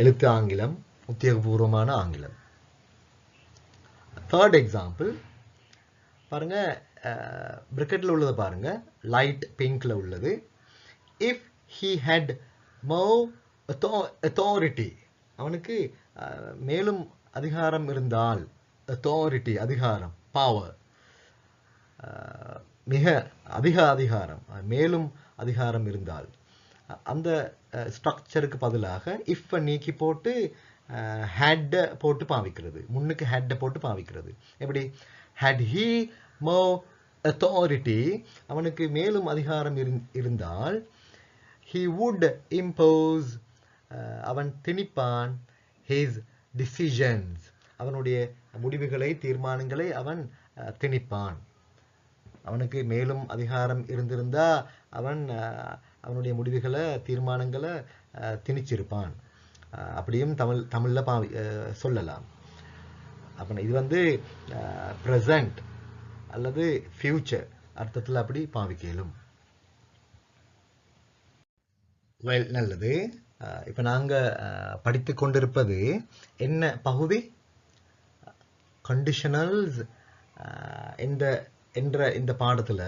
எழுத்து ஆங்கிலம், உத்தியோகபூர்வமான ஆங்கிலம். தேர்ட் எக்ஸாம்பிள் பாருங்க, பிரெக்கெட்டில் உள்ளதை பாருங்க, லைட் பிங்க்ல உள்ளது. if he had more authority, அவனுக்கு மேலும் அதிகாரம் இருந்தால், authority அதிகாரம், பவர், மிக அதிக அதிகாரம், மேலும் அதிகாரம் இருந்தால், அந்த ஸ்ட்ரக்சருக்கு பதிலாக if நீக்கி போட்டு had போட்டு பாவிக்கிறது, முன்னுக்கு had போட்டு பாவிக்கிறது. எப்படி had he more authority, அவனுக்கு மேலும் அதிகாரம் இருந்தால், he would impose, அவன் திணிப்பான், his decisions, அவனுடைய முடிவுகளை, தீர்மானங்களை அவன் திணிப்பான். அவனுக்கு மேலும் அதிகாரம் இருந்திருந்தா அவன் அவனுடைய முடிவுகளை, தீர்மானங்களை திணிச்சிருப்பான். அப்படியும் தமிழில் சொல்லலாம். அப்போ இது வந்து ப்ரெசண்ட் அல்லது ஃபியூச்சர் அர்த்தத்தில் அப்படி பாவிக்கலும். வெல், நல்லது. இப்போ நாங்கள் படித்து கொண்டிருப்பது என்ன பகுதி? கண்டிஷனல்ஸ் என்ற இந்த பாடத்தில்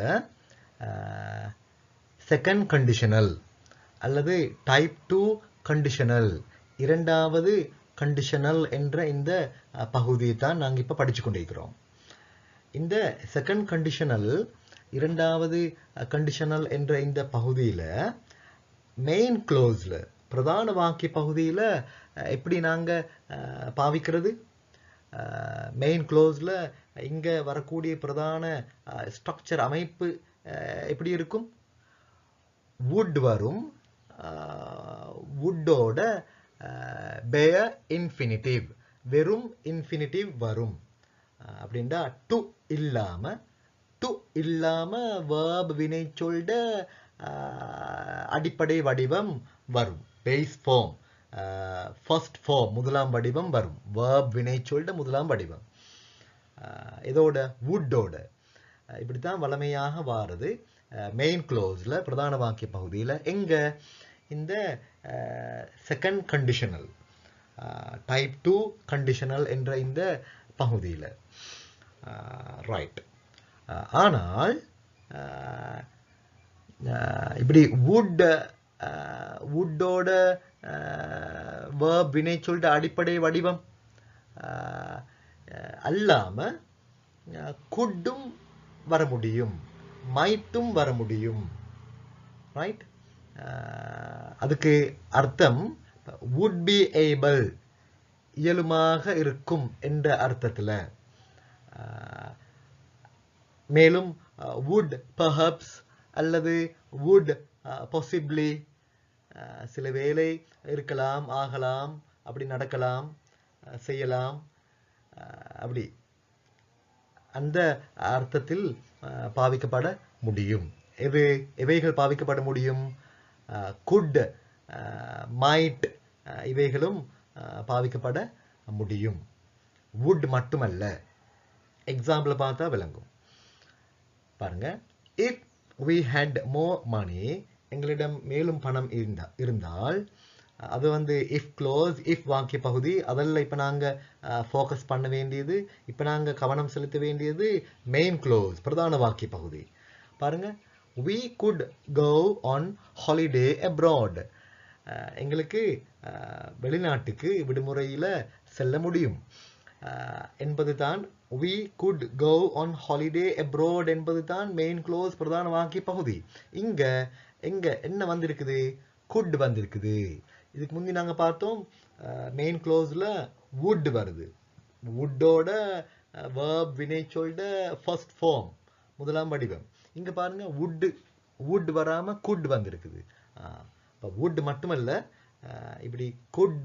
செகண்ட் கண்டிஷனல் அல்லது டைப் 2 கண்டிஷனல், இரண்டாவது கண்டிஷனல் என்ற இந்த பகுதியை தான் நாங்கள் இப்போ படித்து கொண்டிருக்கிறோம். இந்த செகண்ட் கண்டிஷனல், இரண்டாவது கண்டிஷனல் என்ற இந்த பகுதியில் மெயின் க்ளோஸில், பிரதான வாக்கிய பகுதியில் எப்படி நாங்கள் பாவிக்கிறது? மெயின் க்ளோஸில் இங்கே வரக்கூடிய பிரதான ஸ்ட்ரக்சர் அமைப்பு எப்படி இருக்கும்? வுட் வரும், வுட்டோட பேர் இன்ஃபினிட்டிவ், வெறும் இன்ஃபினிட்டிவ் வரும். அப்படின்டா டு இல்லாம verb வினைச்சொல்ட அடிப்படை வடிவம் வரும், பேஸ் ஃபார்ம், ஃபர்ஸ்ட் ஃபார்ம், முதலாம் வடிவம் வரும், verb வினைச்சொல்ட முதலாம் வடிவம் இதோட வுட்டோட. இப்படித்தான் வளமையாக வாருது மெயின் க்ளோஸில், பிரதான வாக்கிய பகுதியில். எங்கே? இந்த செகண்ட் கண்டிஷனல், டைப் 2 கண்டிஷனல் என்ற இந்த பகுதியில். ரைட். ஆனால் இப்படி வுட்டோட verb வினைச்சொல்ட அடிப்படை வடிவம் அல்லாம குட்டும் வர முடியும், மைட்டும் வர முடியும். ரைட். அதுக்கு அர்த்தம் would be able, இயலுமாக இருக்கும் என்ற அர்த்தத்தில். மேலும் would perhaps அல்லது would possibly, சில வேளை இருக்கலாம், ஆகலாம், அப்படி நடக்கலாம், செய்யலாம், அப்படி அந்த அர்த்தத்தில் பாவிக்கப்பட முடியும். எவைகள் பாவிக்கப்பட முடியும்? could, might இவைகளும் பாவிக்கப்பட முடியும். would மட்டுமல்ல. எக்ஸாம்பிள் பார்த்தா விளங்கும். பாருங்க, if we had more money, எங்களிடம் மேலும் பணம் இருந்தால், அது வந்து if clause, if வாக்கிய பகுதி, அதெல்லாம் இப்போ நாங்கள் ஃபோக்கஸ் பண்ண வேண்டியது, இப்போ நாங்கள் கவனம் செலுத்த வேண்டியது மெயின் clause, பிரதான வாக்கிய பகுதி. பாருங்க, we could go on holiday abroad. எங்களுக்கு வெளிநாட்டுக்கு விடுமுறையில் செல்ல முடியும் என்பது தான் we could go on holiday abroad என்பது தான் மெயின் clause, பிரதான வாக்கிய பகுதி. எங்க என்ன வந்திருக்குது? could வந்திருக்குது. இதுக்கு முந்தி நாங்கள் பார்த்தோம் மெயின் clauseல would வருது. woodோட verb வினைச்சொல்ட first form, முதலாம் வடிவம். இங்க பாருங்க would வராம could வந்திருக்குது. இப்போ would மட்டுமல்ல, இப்படி could,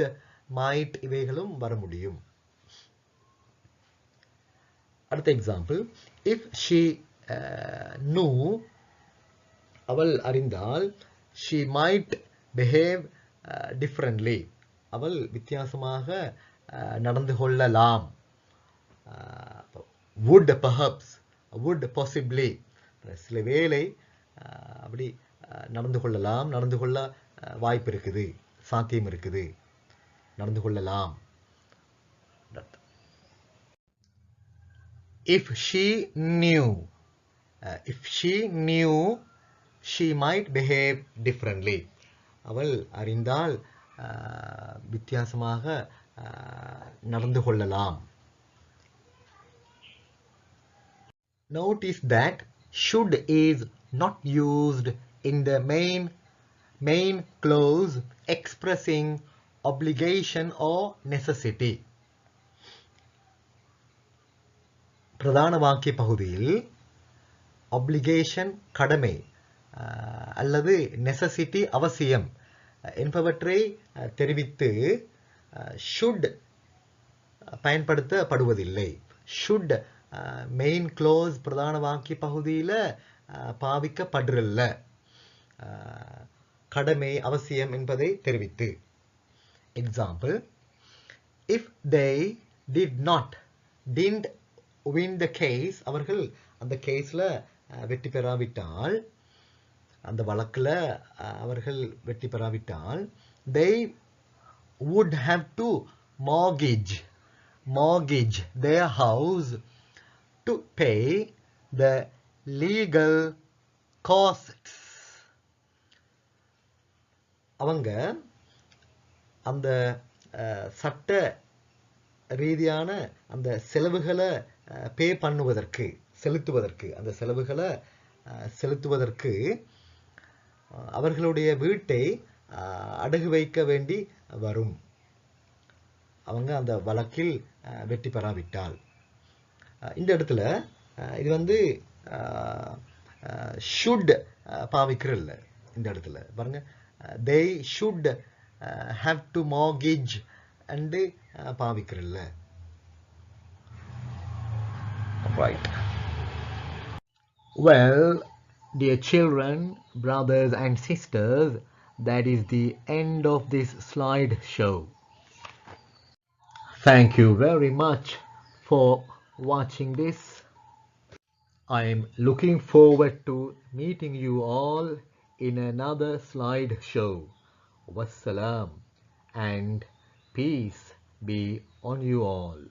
might இவைகளும் வர முடியும். அடுத்த எக்ஸாம்பிள், if she knew, அவள் அறிந்தால், she might behave differently, அவள் வித்தியாசமாக நடந்து கொள்ளலாம். would perhaps, would possibly, சில வேளை அப்படி நடந்து கொள்ளலாம், நடந்து கொள்ள வாய்ப்பு இருக்குது, சாத்தியம் இருக்குது, நடந்து கொள்ளலாம். if she knew, she might behave differently, அவள் அறிந்தால் வித்தியாசமாக நடந்து கொள்ளலாம். Notice that should is not used in the main clause expressing obligation or necessity. பிரதான வாக்கிய பகுதியில் obligation கடமை அல்லது necessity அவசியம் என்பவற்றை தெரிவித்து should பயன்படுத்தப்படுவதில்லை. should மெயின் clause பிரதான வாக்கிய பகுதியில் பாவிக்கப்படுறல்ல, கடமை அவசியம் என்பதை தெரிவித்து. Example, if they didn't win the case, அவர்கள் அந்த கேஸில் வெற்றி பெறாவிட்டால், அந்த வழக்கில் அவர்கள் வெற்றி பெறாவிட்டால், they would have to mortgage their house to pay the legal costs. அவங்க அந்த சட்ட ரீதியான அந்த செலவுகளை பே பண்ணுவதற்கு, செலுத்துவதற்கு, அந்த செலவுகளை செலுத்துவதற்கு அவர்களுடைய வீட்டை அடகு வைக்க வேண்டி வரும், அவங்க அந்த வழக்கில் வெற்றி பெறாவிட்டால். இந்த இடத்துல இது வந்து ஷுட் பாவிக்கிறல்ல. இந்த இடத்துல பாருங்க, they should have to mortgage and பாவிக்கிறல்ல. Right. Well, dear children, brothers and sisters, that is the end of this slide show. Thank you very much for watching this. I am looking forward to meeting you all in another slide show. Wassalam and peace be on you all.